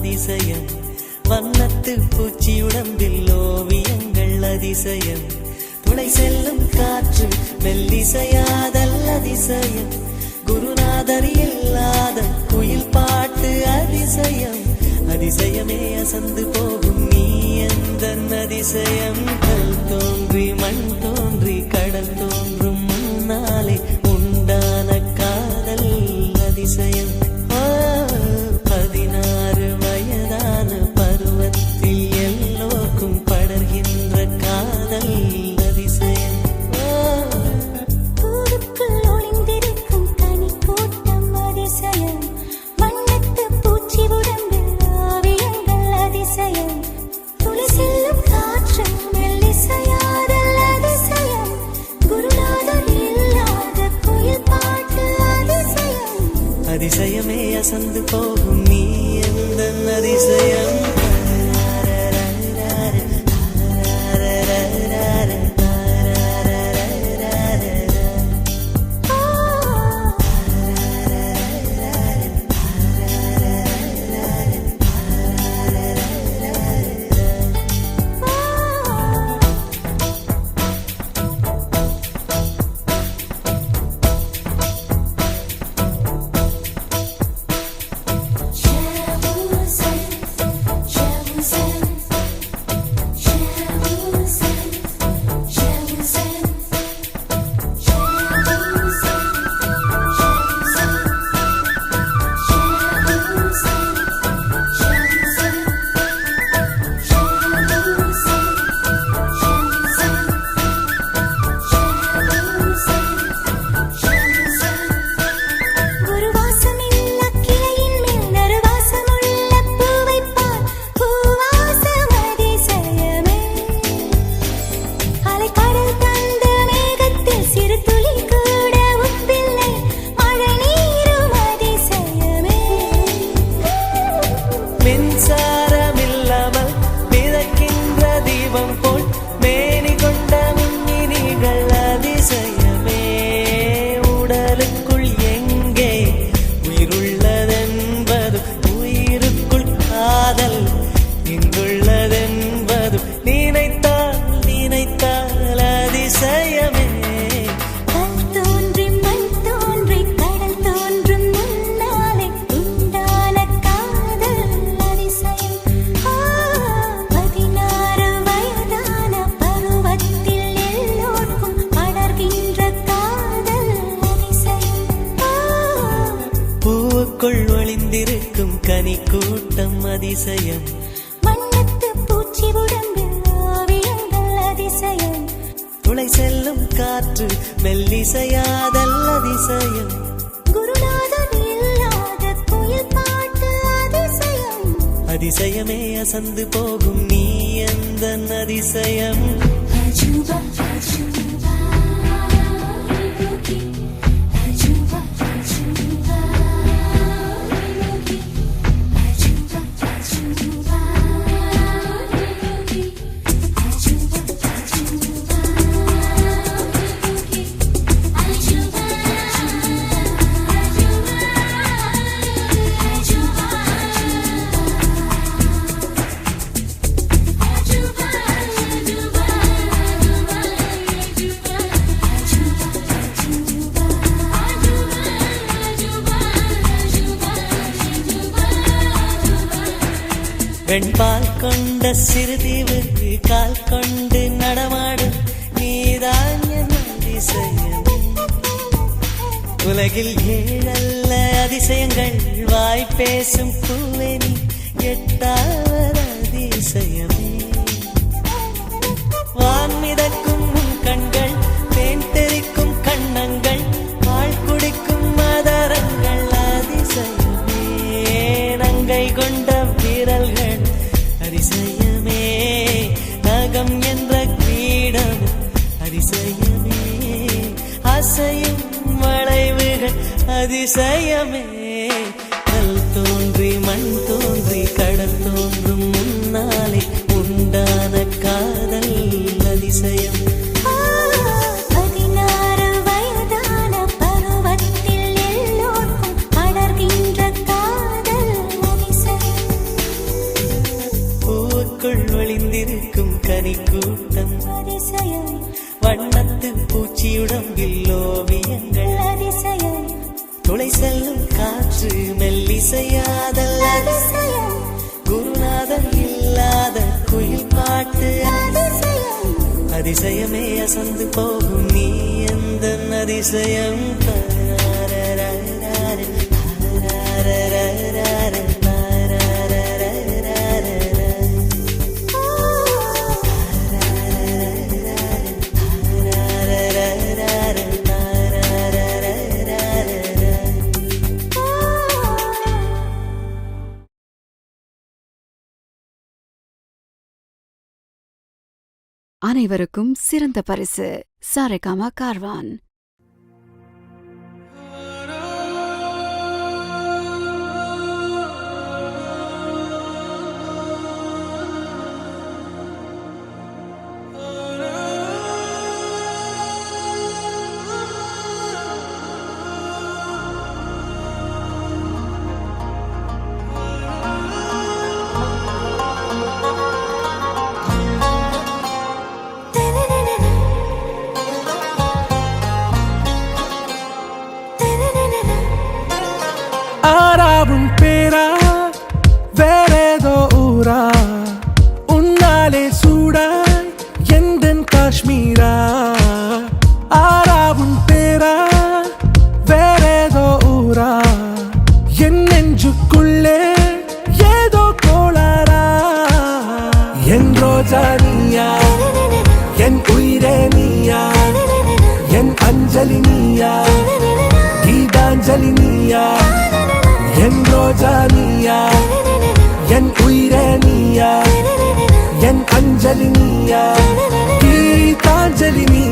அதிசயம் வண்ணத்து பூச்சி உடம்பில் ஓவியங்கள் அதிசயம் துளை செல்லும் காற்று மெல்லிசையாதல் அதிசயம் குருநாதர் இல்லாத குயில் பாட்டு அதிசயம் அதிசயமே அசந்து போகும் நீ எந்த அதிசயம் கல் தோன்றி மண் தோன்றி கடல் தோன்றும் முன்னாலே உண்டான காதல் அதிசயம் 16 வயதான பருவத்தில் எல்லோருக்கும் படர்கின்ற காதல் அதிசயம் பூவுக்குள் ஒளிந்திருக்கும் கனி கூட்டம் அதிசயம் வண்ணத்து பூச்சி உடம்பில் ஓவியங்கள் அதிசயம் துளி செல்லும் காற்று மெல்லிசையாதல் அதிசயம் குருநாதர் இல்லாத குயில் பாட்டு அதிசயம் அதிசயமே அசந்து போகும் நீ எந்த அதிசயம் ஒளிந்திருக்கும் கனி கூட்டம் அதிசயம் வண்ணத்து பூச்சி உடம்பில் ஓவியங்கள் அதிசயம் துளை செல்லும் காற்று மெல்லிசையாதல் அதிசயம் குருநாதர் இல்லாத குயில் பாட்டு அதிசயம் அதிசயமே அசந்து போகும் நீ எந்த அதிசயம் அஜூபா அஜூபா வெண்பால் கொண்ட சிறுதீவுக்கு கால் கொண்டு நடமாடும் நீதான் என் அதிசயம் உலகில் 7 அதிசயங்கள் வாய் பேசும் பூவே நீ 8வது அதிசயமே வான் மிதக்கும் உன் கண்கள் தேன் தெறிக்கும் கண்ணங்கள் பால் குடிக்கும் மதரங்கள் அதிசயமே நங்கை கொண்ட விரல்கள் அதிசயமே நகம் என்ற கிரீடம் அதிசயமே அசையும் வளைவுகள் அதிசயமே கல் தோன்றி மண் தோன்றி கடல் தோன்றும் முன்னாலே உண்டான காதல் அதிசயம் 16 வயதான பருவத்தில் எல்லோருக்கும் படர்கின்ற காதல் அதிசயம் பூச்சியுடம்பில் ஓவியங்கள் அதிசயம் துளை செல்லும் காற்று மெல்லிசையாதல் அதிசயம் குருநாதன் இல்லாத குயில் பாட்டு அதிசயம் அதிசயமே அசந்து போகும் நீ எந்த அதிசயம் அனைவருக்கும் சிறந்த பரிசு சாரேகாமா கார்வான். ஆறாவும் பேரா வேறேதோ ஊரா உன்னாலே சூடாய் எந்தன் காஷ்மீரா ஆறாவும் பேரா வேறேதோ ஊரா என் நெஞ்சுக்குள்ளே ஏதோ கோளாரா என் ரோஜா நீயா என் உயிரே நீயா என் அஞ்சலி நீயா கீதாஞ்சலி நீயா என் ரோஜா நீயா என் உயிரே நீயா என் அஞ்சலி நீயா கீதாஞ்சலி நீ